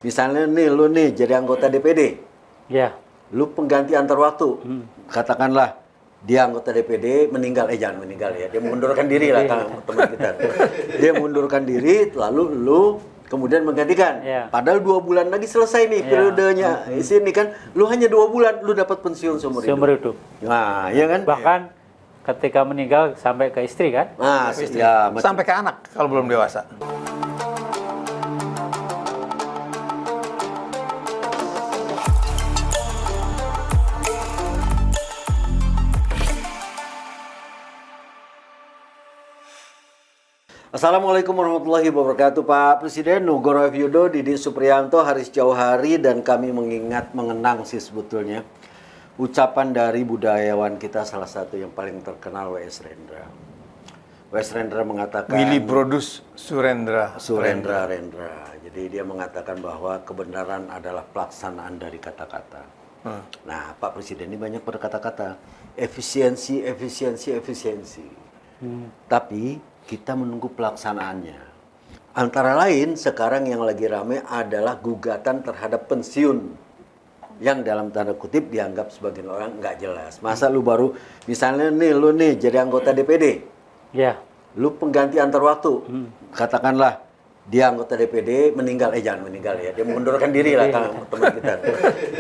Misalnya nih, lu nih jadi anggota DPD. Ya. Lu pengganti antar waktu. Katakanlah dia anggota DPD meninggal, jangan meninggal ya. Dia mengundurkan diri lah teman kita. Dia mengundurkan diri, lalu lu kemudian menggantikan. Ya. Padahal 2 bulan lagi selesai nih periodenya. Sini kan, lu hanya 2 bulan, lu dapat pensiun seumur hidup. Nah, iya kan? Bahkan ketika meninggal sampai ke istri kan? Nah, ya, sampai ke anak kalau belum dewasa. Assalamualaikum warahmatullahi wabarakatuh. Pak Presiden Nugoro Yudo, Didi Supriyanto, Haris Jauhari, dan kami mengenang sih sebetulnya ucapan dari budayawan kita salah satu yang paling terkenal, W.S. Rendra. W.S. Rendra mengatakan Willy Brodus Surendra. Rendra. Jadi dia mengatakan bahwa kebenaran adalah pelaksanaan dari kata-kata. Nah, Pak Presiden ini banyak berkata-kata efisiensi. Tapi kita menunggu pelaksanaannya. Antara lain sekarang yang lagi rame adalah gugatan terhadap pensiun yang dalam tanda kutip dianggap sebagian orang nggak jelas. Masa lu baru misalnya nih lu nih jadi anggota DPD. Ya. Lu pengganti antar waktu. Katakanlah dia anggota DPD meninggal, jangan meninggal ya. Dia mengundurkan diri lah teman kita.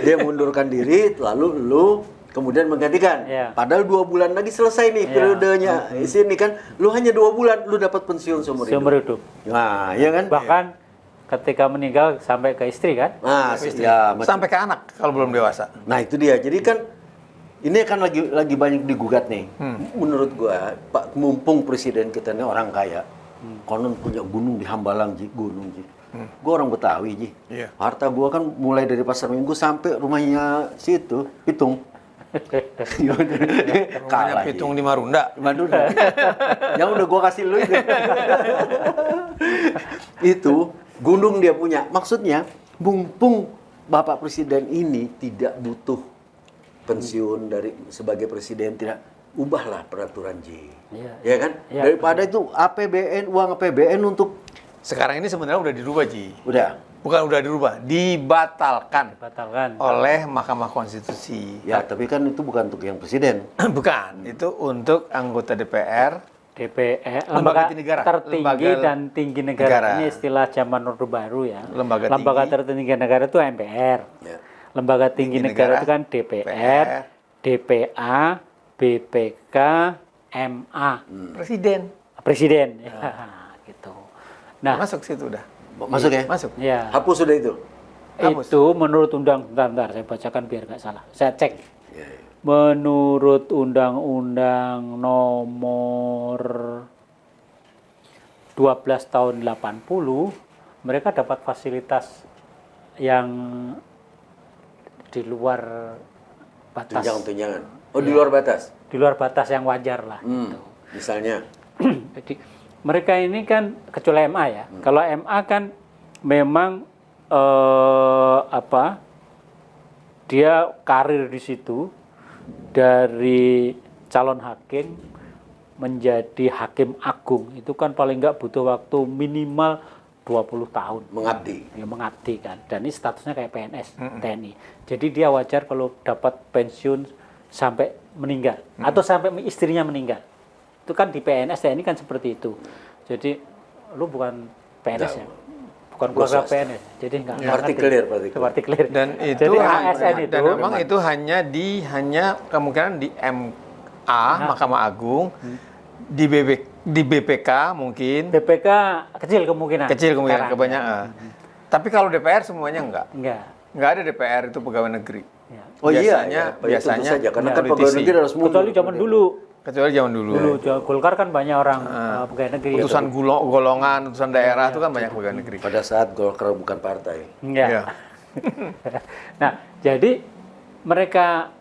Dia mengundurkan diri, lalu lu kemudian menggantikan. Ya. Padahal 2 bulan lagi selesai nih periodenya. Sini kan, lu hanya 2 bulan, lu dapat pensiun seumur hidup. Nah, iya kan? Bahkan ketika meninggal sampai ke istri kan? Nah, ya, Sampai ke anak kalau belum dewasa. nah itu dia. Jadi kan ini kan lagi banyak digugat nih. Menurut gua, Pak, mumpung presiden kita ini orang kaya, konon punya gunung di Hambalang, gunung. Gua orang Betawi, Iya. Harta gua kan mulai dari Pasar Minggu sampai rumahnya situ, Pitung. Rumahnya Pitung di Marunda. Madura. Yang udah gua kasih lu itu. Itu gunung dia punya. Maksudnya, mumpung Bapak Presiden ini tidak butuh pensiun dari sebagai presiden, tidak ubahlah peraturan ya kan? Ya. Daripada itu uang APBN untuk Sekarang ini sebenarnya udah dirubah, Ji. udah. Bukan udah dirubah, dibatalkan oleh Mahkamah Konstitusi. Ya, tapi kan itu bukan untuk yang presiden. Bukan, itu untuk anggota DPR, DPR, Lembaga tinggi negara. tertinggi Lembaga dan tinggi negara. Ini istilah zaman Orde Baru ya. Lembaga tertinggi negara itu MPR. Ya. Lembaga tinggi negara itu kan DPR, DPA, BPK, MA. Presiden. Ya, gitu. Nah, masuk situ udah. Masuk ya? Masuk. ya. Hapus sudah itu. Hapus. Itu menurut bentar, saya bacakan biar nggak salah. Saya cek. Ya. Menurut Undang-Undang Nomor 12 tahun 80, mereka dapat fasilitas yang di luar batas. Tunjangan. Oh, di luar batas. Di luar batas yang wajar lah. Gitu. Misalnya. Jadi mereka ini kan kecuali MA ya. Kalau MA kan memang dia karir di situ dari calon hakim menjadi hakim agung itu kan paling nggak butuh waktu minimal 20 tahun. Mengabdi. Ya, mengabdi kan. Dan ini statusnya kayak PNS, TNI. Jadi dia wajar kalau dapat pensiun sampai meninggal atau sampai istrinya meninggal. Itu kan di PNS TNI kan seperti itu. Jadi lu bukan PNS ya. Bukan keluarga PNS. Jadi enggak Parti clear. Dan itu jadi ASN itu dan memang itu hanya kemungkinan di MA, Mahkamah Agung, di BPK mungkin. BPK kecil kemungkinan. Kebanyakan. Tapi kalau DPR semuanya enggak. Enggak ada DPR itu pegawai negeri. Ya. Oh Biasanya saja karena kan politisi. pegawai negeri harus mundur. Kecuali zaman dulu. Dulu. Golkar kan banyak orang pegawai negeri. Utusan golongan, utusan daerah itu kan banyak pegawai negeri. Pada saat Golkar bukan partai. Iya. Nah, jadi mereka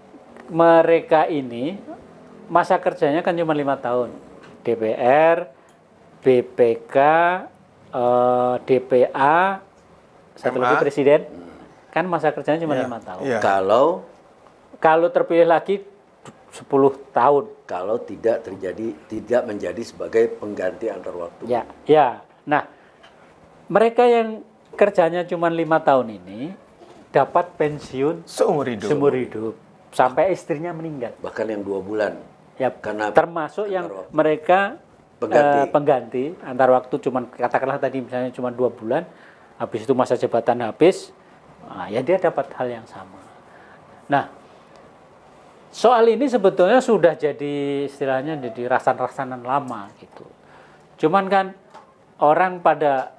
ini masa kerjanya kan cuma 5 tahun. DPR, BPK, DPA, satu lagi presiden, kan masa kerjanya cuma 5 tahun. Iya. Kalau terpilih lagi 10 tahun. Kalau tidak menjadi sebagai pengganti antar waktu. Ya. Nah, mereka yang kerjanya cuma 5 tahun ini dapat pensiun Seumur hidup. sampai istrinya meninggal. Bahkan yang 2 bulan. Ya, Karena termasuk yang antar waktu. mereka Pengganti. antar waktu cuman katakanlah tadi misalnya cuma 2 bulan, habis itu masa jabatan habis, ya dia dapat hal yang sama. Nah, soal ini sebetulnya sudah jadi istilahnya jadi rasan-rasanan lama gitu. Cuman kan orang pada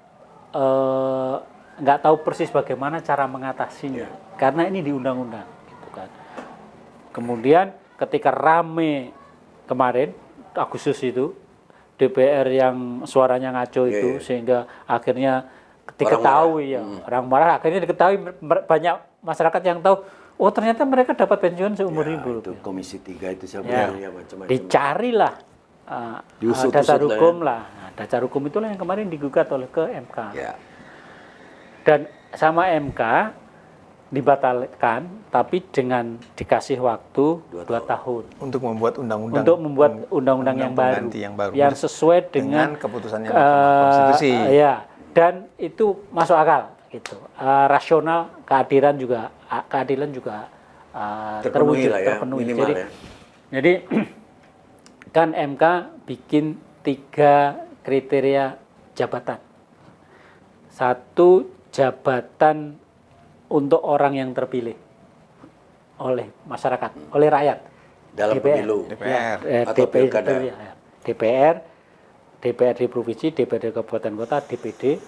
nggak tahu persis bagaimana cara mengatasinya, karena ini di undang-undang gitu kan. Kemudian ketika rame kemarin Agustus itu DPR yang suaranya ngaco itu sehingga akhirnya diketahui orang marah akhirnya diketahui banyak masyarakat yang tahu oh ternyata mereka dapat pensiun seumur hidup. Itu Komisi 3 itu saya macam-macam. Dicarilah dasar hukum lah. Nah, dasar hukum itulah yang kemarin digugat oleh ke MK. Ya. Dan sama MK dibatalkan, tapi dengan dikasih waktu 2 tahun Untuk membuat undang-undang. untuk membuat undang-undang yang baru, yang sesuai dengan keputusannya Mahkamah Konstitusi. Ya, dan itu masuk akal gitu. Rasional, keadilan juga Terpenuhi terwujud, lah ya, terpenuhi. minimal Jadi, ya. jadi kan MK bikin 3 kriteria jabatan. 1 jabatan untuk orang yang terpilih oleh masyarakat, oleh rakyat. Dalam pemilu. Atau pilkada. DPRD provinsi, DPRD kabupaten kota, DPD,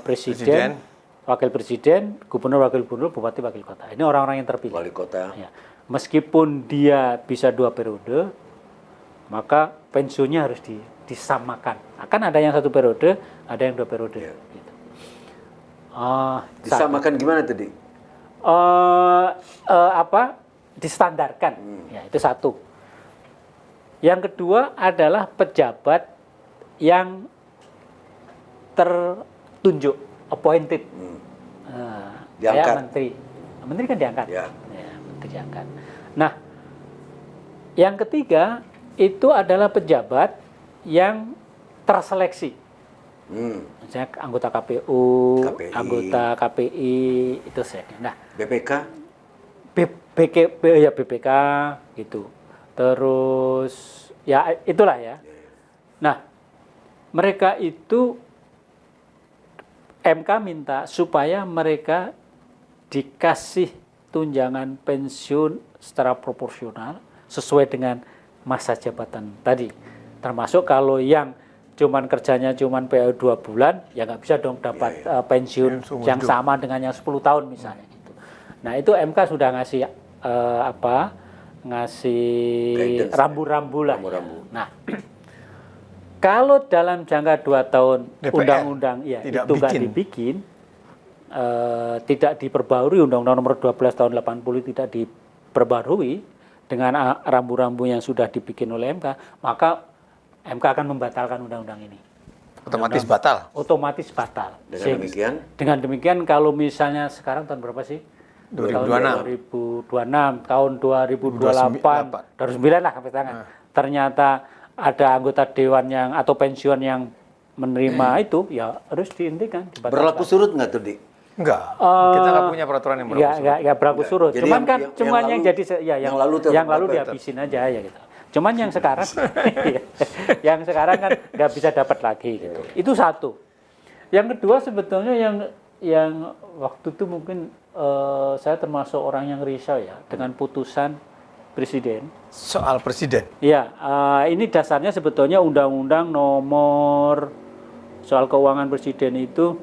presiden, wakil presiden, gubernur, wakil gubernur, bupati, wakil kota. Ini orang-orang yang terpilih. Wali kota. Ya. Meskipun dia bisa 2 periode, maka pensiunnya harus disamakan. Akan ada yang 1 periode, ada yang 2 periode. Ya. Gitu. Disamakan gimana tadi? Distandarkan. Ya, itu 1. Yang kedua adalah pejabat yang tertunjuk, appointed. Diangkat. Kayak menteri. Menteri kan diangkat. Ya. Ya, menteri diangkat. Nah, yang ketiga itu adalah pejabat yang terseleksi. Misalnya anggota KPU, KPI. anggota KPI itu saya. Nah, BPK? BPK gitu. Terus ya itulah ya. Nah, mereka itu MK minta supaya mereka dikasih tunjangan pensiun secara proporsional sesuai dengan masa jabatan tadi. Termasuk kalau yang cuman kerjanya cuman PO 2 bulan, ya nggak bisa dong dapat pensiun yang sama dengan yang 10 tahun misalnya gitu. Nah, itu MK sudah ngasih ngasih rambu-rambu lah. Rambu-rambu. Nah, kalau dalam jangka 2 tahun DPR undang-undang ya tidak itu nggak dibikin, tidak diperbarui, Undang-Undang Nomor 12 tahun 80 tidak diperbarui dengan rambu-rambu yang sudah dibikin oleh MK, maka MK akan membatalkan undang-undang ini. Otomatis batal. Otomatis batal. Dengan demikian kalau misalnya sekarang tahun berapa sih? 2026. Tahun 2028, 2009 lah sampai tangan. Ternyata ada anggota dewan yang atau pensiun yang menerima itu, ya harus dihentikan. Berlaku surut nggak tuh, Dik? Enggak. Kita nggak punya peraturan yang berlaku surut. Enggak berlaku surut. Jadi Cuman kan yang lalu dapat. dihabisin aja ya gitu. Cuman yang sekarang kan nggak bisa dapat lagi gitu. Itu 1. Yang kedua sebetulnya yang waktu itu mungkin saya termasuk orang yang risau ya dengan putusan presiden. Soal presiden. Ya, ini dasarnya sebetulnya undang-undang nomor soal keuangan presiden itu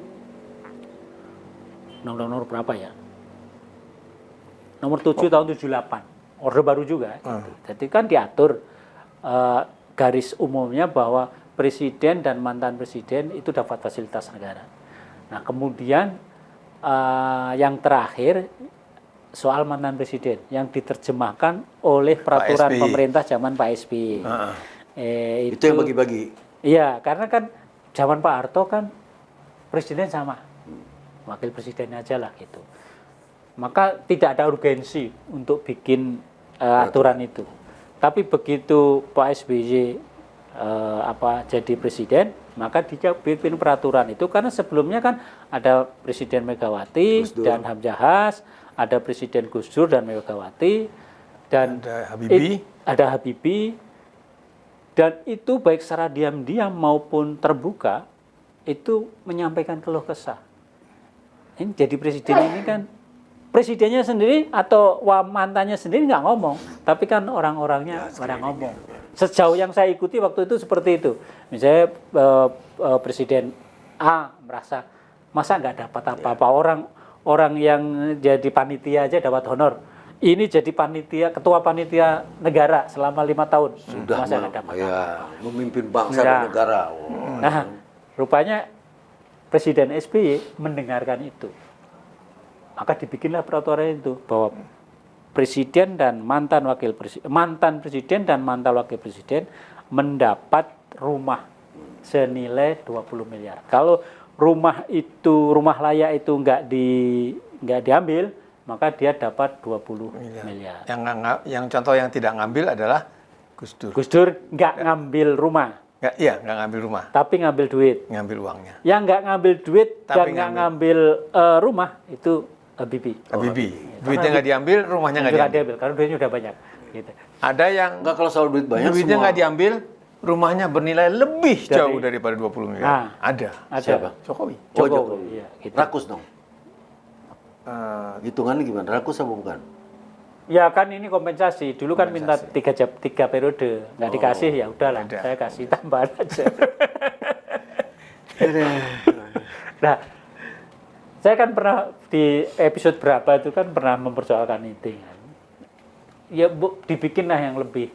undang-undang nomor berapa ya? Nomor 7 tahun 78. Orde baru juga. Gitu. Jadi kan diatur garis umumnya bahwa presiden dan mantan presiden itu dapat fasilitas negara. Nah, kemudian yang terakhir soal mantan presiden yang diterjemahkan oleh peraturan pemerintah zaman Pak SBY. Itu yang bagi-bagi. Iya, karena kan zaman Pak Harto kan presiden sama, wakil presiden aja lah gitu. Maka tidak ada urgensi untuk bikin aturan itu. Tapi begitu Pak SBY jadi presiden, maka dia bikin peraturan itu karena sebelumnya kan ada Presiden Megawati Gus Dur. dan Hamzahas, ada Presiden Gus Dur dan Megawati, dan Ada Habibie. ada Habibie, dan itu baik secara diam-diam maupun terbuka itu menyampaikan keluh kesah. Ini jadi presiden ini kan presidennya sendiri atau mantannya sendiri nggak ngomong, tapi kan orang-orangnya pada ngomong. Sejauh yang saya ikuti waktu itu seperti itu. Misalnya Presiden A merasa masa nggak dapat apa-apa, orang yang jadi panitia aja dapat honor. Ini jadi ketua panitia negara selama 5 tahun. Sudah masa nggak dapat. ya, memimpin bangsa Ya. dan negara. Oh. Nah, rupanya Presiden SBY mendengarkan itu. Maka dibikinlah peraturan itu bahwa presiden dan mantan presiden dan mantan wakil presiden mendapat rumah senilai 20 miliar. Kalau rumah layak itu nggak diambil, maka dia dapat 20 miliar. Yang contoh yang tidak ngambil adalah Gus Dur. Gus Dur nggak ngambil rumah, Nggak ngambil rumah, tapi ngambil duit. ngambil uangnya. Yang nggak ngambil duit Tapi dan nggak ngambil rumah itu Habibie. Habibie. Duitnya nggak diambil, rumahnya nggak Nggak diambil. diambil karena duitnya udah banyak. Gitu. Ada yang Enggak, kalau soal duit banyak duitnya semua. nggak diambil, rumahnya bernilai lebih jauh daripada 20 miliar. Nah. Ada. Ada. Jokowi. Oh, Jokowi. Jokowi. Iya, gitu. Rakus dong. Eh, Hitungannya gimana? Rakus apa bukan? Ya kan ini kompensasi. Dulu kan minta 3 periode, nggak dikasih ya udahlah. Ada. Saya kasih tambahan aja. Nah, saya kan pernah di episode berapa itu kan pernah mempersoalkan itu kan. Ya Bu, dibikinlah yang lebih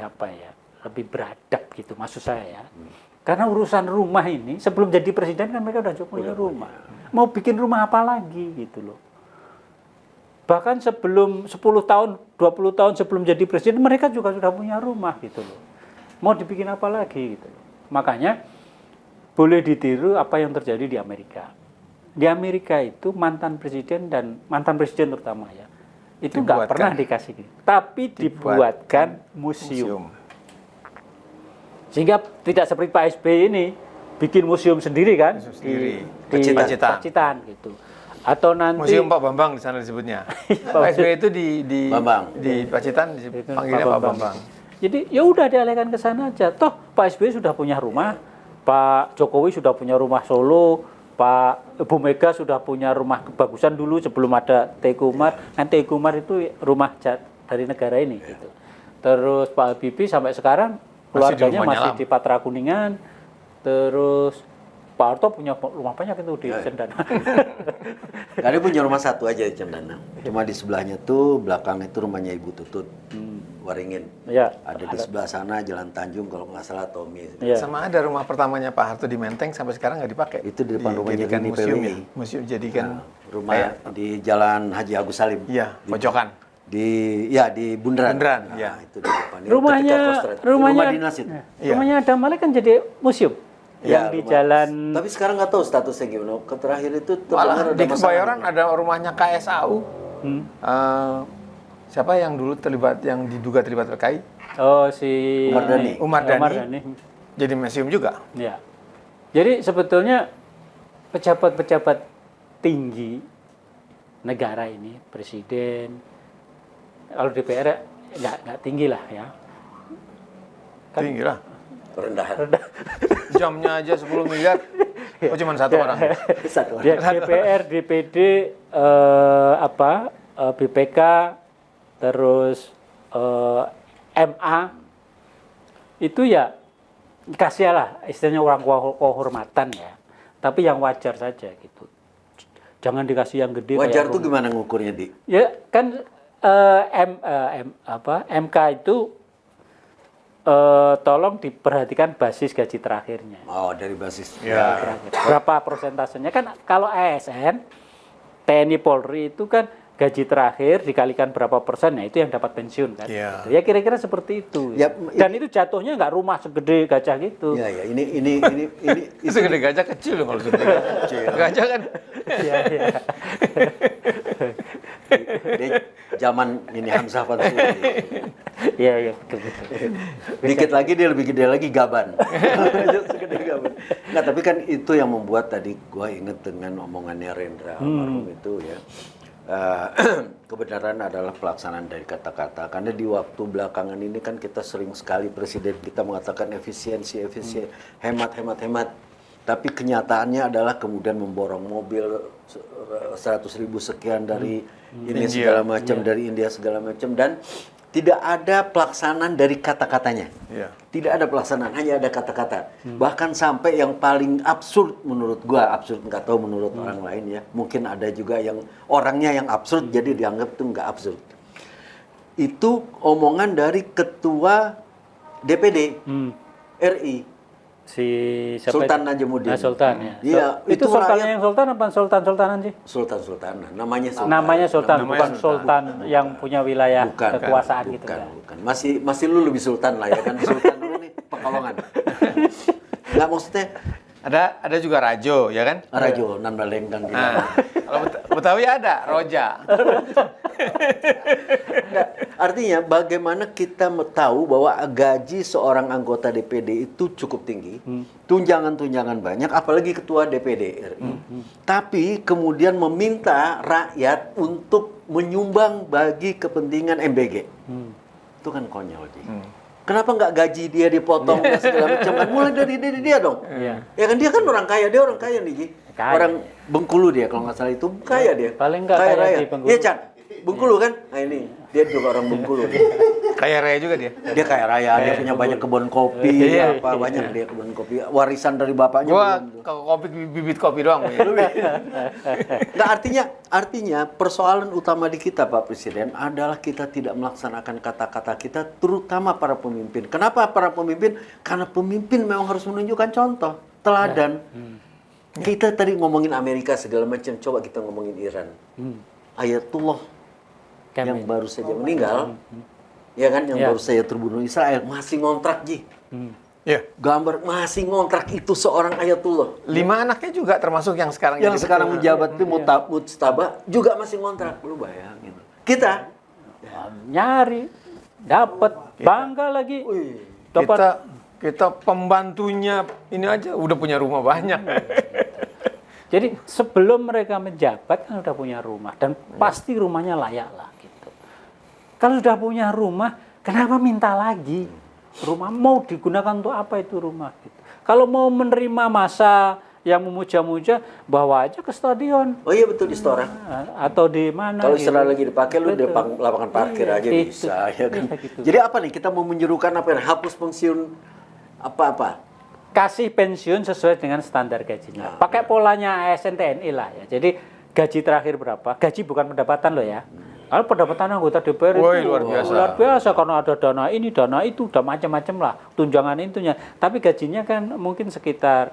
apa ya, lebih beradab gitu maksud saya ya. Karena urusan rumah ini sebelum jadi presiden kan mereka udah punya rumah. Mau bikin rumah apa lagi gitu loh. Bahkan sebelum 10 tahun, 20 tahun sebelum jadi presiden mereka juga sudah punya rumah gitu loh. Mau dibikin apa lagi gitu loh. Makanya boleh ditiru apa yang terjadi di Amerika. Di Amerika itu mantan presiden terutama ya, itu nggak Dibuatkan. pernah dikasih, tapi dibuatkan museum. Sehingga tidak seperti Pak SBY ini bikin museum sendiri kan sendiri. di Pacitan. Pacitan gitu. Atau nanti Museum Pak Bambang di sana disebutnya. Pak SBY itu di Bambang. di Pacitan dipanggilnya Pak Bambang. Jadi ya udah dialihkan ke sana aja. Toh Pak SBY sudah punya rumah, Pak Jokowi sudah punya rumah Solo, Pak Ibu Mega sudah punya rumah kebagusan dulu sebelum ada Teguh Umar. Kan Teguh Umar itu rumah dari negara ini gitu. Terus Pak Habibie sampai sekarang keluarganya masih di Patra Kuningan. Terus Pak Harto punya rumah banyak itu di Cendana. Dia punya rumah satu aja di Cendana. Cuma di sebelahnya tuh, belakang itu rumahnya Ibu Tutut. Waringin. Ya. Ada di sebelah sana Jalan Tanjung kalau nggak salah Tommy. Ya. Sama ada rumah pertamanya Pak Harto di Menteng sampai sekarang nggak dipakai. Itu di depan rumahnya Dijadikan Rini museum PWI. ya. Museum jadikan Rumah di Jalan Haji Agus Salim. Iya, pojokan. Di Bundaran. Bundaran, Nah, ya. itu di depan. Itu Rumahnya ketika Kostrad. rumahnya Rumah dinas itu. Iya. Rumahnya Adam Malik kan jadi museum. Ya, yang di rumah. jalan Tapi sekarang nggak tahu statusnya gimana. Terakhir itu Malah terdengar di ada Kebayoran masalah. ada rumahnya KSAU. Siapa yang dulu diduga terlibat PKI? oh si Umar Dhani. Umar Umar Dhani. Dhani. Jadi museum juga. Ya. Jadi sebetulnya pejabat-pejabat tinggi negara ini, presiden, kalau DPR nggak tinggi lah ya. Tinggi lah. Rendahan. Jamnya aja 10 miliar. Oh cuma satu orang. Satu. DPR, DPD, BPK, terus MA, itu ya kasih lah istilahnya orang kehormatan ya. Tapi yang wajar saja gitu. Jangan dikasih yang gede. Wajar kayak tuh gimana ngukurnya, Di? ya kan MK itu tolong diperhatikan basis gaji terakhirnya. Oh, dari basis. Ya. Terakhir. Berapa persentasenya kan kalau ASN TNI Polri itu kan gaji terakhir dikalikan berapa persen, itu yang dapat pensiun kan. Iya. Ya kira-kira seperti itu. Ya, Dan itu jatuhnya nggak rumah segede gajah gitu. Iya, ya. Ini Itu gede gajah kecil loh kalau segede kecil. Gajah kan. Iya, iya. di zaman ini Hamzah Fansuri. Iya, iya, betul. Dikit lagi dia lebih gede lagi Gaban. Segede Gaban. Nggak, tapi kan itu yang membuat tadi gua inget dengan omongannya Rendra almarhum itu ya. Kebenaran adalah pelaksanaan dari kata-kata. Karena di waktu belakangan ini kan kita sering sekali presiden kita mengatakan efisiensi, hemat. Tapi kenyataannya adalah kemudian memborong mobil 100.000 sekian dari ini segala macam, dari India segala macam, dan tidak ada pelaksanaan dari kata-katanya. Iya. Tidak ada pelaksanaan, hanya ada kata-kata. Bahkan sampai yang paling absurd menurut gua, absurd nggak tahu menurut orang lain ya. Mungkin ada juga yang orangnya yang absurd jadi dianggap itu nggak absurd. Itu omongan dari ketua DPD RI. Si siapa Sultan itu? Najamuddin. Sultan ya. Iya, Itu sultannya yang sultan apa sultanan sih? Sultan. Namanya Sultan. Namanya sultan, Namanya bukan sultan. sultan yang punya wilayah Bukan, kekuasaan gitu bukan, kan. bukan. Masih lu lebih sultan lah ya kan. Sultan lu nih Pekalongan. Nggak, maksudnya Ada juga Rajo, ya kan? Rajo nan balengkang gitu. Nah, kalau Betawi ada Roja. Nggak, artinya bagaimana kita tahu bahwa gaji seorang anggota DPD itu cukup tinggi, tunjangan-tunjangan banyak, apalagi ketua DPD RI. Tapi kemudian meminta rakyat untuk menyumbang bagi kepentingan MBG. Itu kan konyol, Ji. Kenapa nggak gaji dia dipotong dan segala macam? Kan mulai dari dia dong. Iya. Ya kan dia kan orang kaya, dia orang kaya nih, Ji. Kaya. Orang Bengkulu dia kalau nggak salah itu kaya dia. Paling nggak kaya raya. di Bengkulu. Iya, Chan. Bengkulu kan? Nah ini dia juga orang Bengkulu. Kayak Raya juga dia. Dia kaya raya, dia punya banyak kebun kopi, Iya. banyak dia kebun kopi, warisan dari bapaknya. Gua belum tuh. ke kopi bibit kopi doang. Nah, artinya persoalan utama di kita Pak Presiden adalah kita tidak melaksanakan kata-kata kita, terutama para pemimpin. Kenapa para pemimpin? Karena pemimpin memang harus menunjukkan contoh, teladan. Kita tadi ngomongin Amerika segala macam, coba kita ngomongin Iran. Ayatullah yang baru saja meninggal, ya kan, yang baru saja terbunuh Israel, masih ngontrak, Ji. Iya. Gambar masih ngontrak itu seorang Ayatullah. 5 anaknya juga termasuk yang sekarang Yang jadi sekarang menjabat itu Mujtaba juga masih ngontrak. Lu bayangin. Kita Nyari, dapat, bangga lagi. Dapat. kita pembantunya ini aja udah punya rumah banyak. Jadi sebelum mereka menjabat kan udah punya rumah dan pasti rumahnya layak lah gitu. Kalau sudah punya rumah, kenapa minta lagi? Rumah mau digunakan untuk apa itu rumah? Gitu. Kalau mau menerima massa yang memuja-muja, bawa aja ke stadion. Oh iya betul di Stora. Atau di mana? Kalau gitu. istilah lagi dipakai lu di Betul. lapangan parkir aja Itu. bisa ya kan. Iya, gitu. Jadi apa nih kita mau menyerukan apa ya? Hapus pensiun apa-apa. Kasih pensiun sesuai dengan standar gajinya. Pakai polanya ASN TNI lah ya. Jadi gaji terakhir berapa? Gaji bukan pendapatan loh ya. Kalau pendapatan anggota DPR Woi, itu luar biasa. luar biasa karena ada dana ini, dana itu, udah macam-macam lah tunjangan intinya. Tapi gajinya kan mungkin sekitar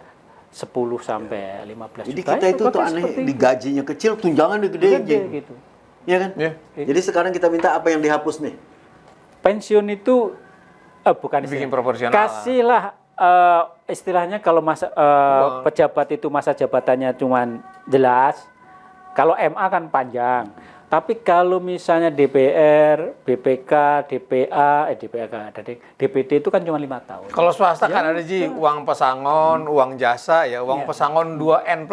10 sampai 15 Jadi juta. kita itu tuh pakai aneh, seperti di itu. gajinya kecil, tunjangan gede Gede aja. gitu. Iya kan? Iya. Jadi sekarang kita minta apa yang dihapus nih? Pensiun itu bukan Bikin istilah. proporsional. Kasihlah istilahnya kalau masa pejabat itu masa jabatannya cuman jelas. Kalau MA kan panjang. Tapi kalau misalnya DPR, BPK, DPA, DPD itu kan cuma 5 tahun. Kalau swasta kan ada Ji, uang pesangon, uang jasa ya, uang pesangon 2N+1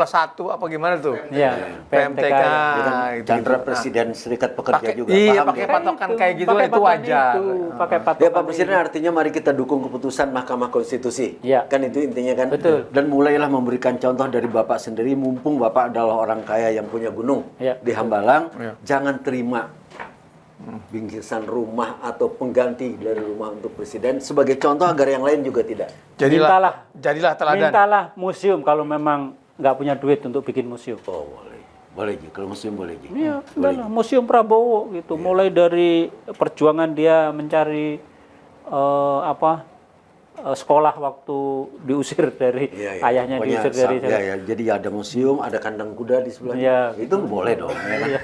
apa gimana tuh? Iya, PMTK. PMTK. gitu-gitu. Chandra Presiden Serikat Pekerja Pakai- juga. iya, paham pakai dia? patokan kayak gitu, Pakai itu patokan wajar. itu, pakai Ya patokan Pak Presiden artinya mari kita dukung keputusan Mahkamah Konstitusi. Iya. Kan itu intinya kan. Betul. Dan mulailah memberikan contoh dari Bapak sendiri, mumpung Bapak adalah orang kaya yang punya gunung Iya. di Hambalang, Iya. jangan terima bingkisan rumah atau pengganti dari rumah untuk presiden sebagai contoh agar yang lain juga tidak. Jadilah teladan. Mintalah museum kalau memang nggak punya duit untuk bikin museum. Oh boleh, boleh Ji. Kalau museum boleh Ji. Iya, enggak lah, Museum Prabowo gitu. Mulai dari perjuangan dia mencari sekolah waktu diusir dari Iya, iya. ayahnya Pokoknya diusir dari ya, ya. Jadi ada museum, ada kandang kuda di sebelahnya. Iya. Itu boleh dong. Ya kan? Iya.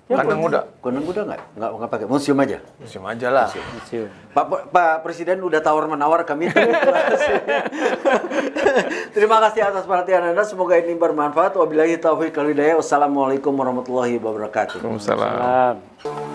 Kandang muda. Kandang kuda nggak pakai museum aja. Musim aja lah. Museum. Pak Presiden udah tawar-menawar kami. Terima kasih atas perhatian Anda. Semoga ini bermanfaat. Wabillahi taufiq wal hidayah. Wassalamualaikum warahmatullahi wabarakatuh. Waalaikumsalam. Salam.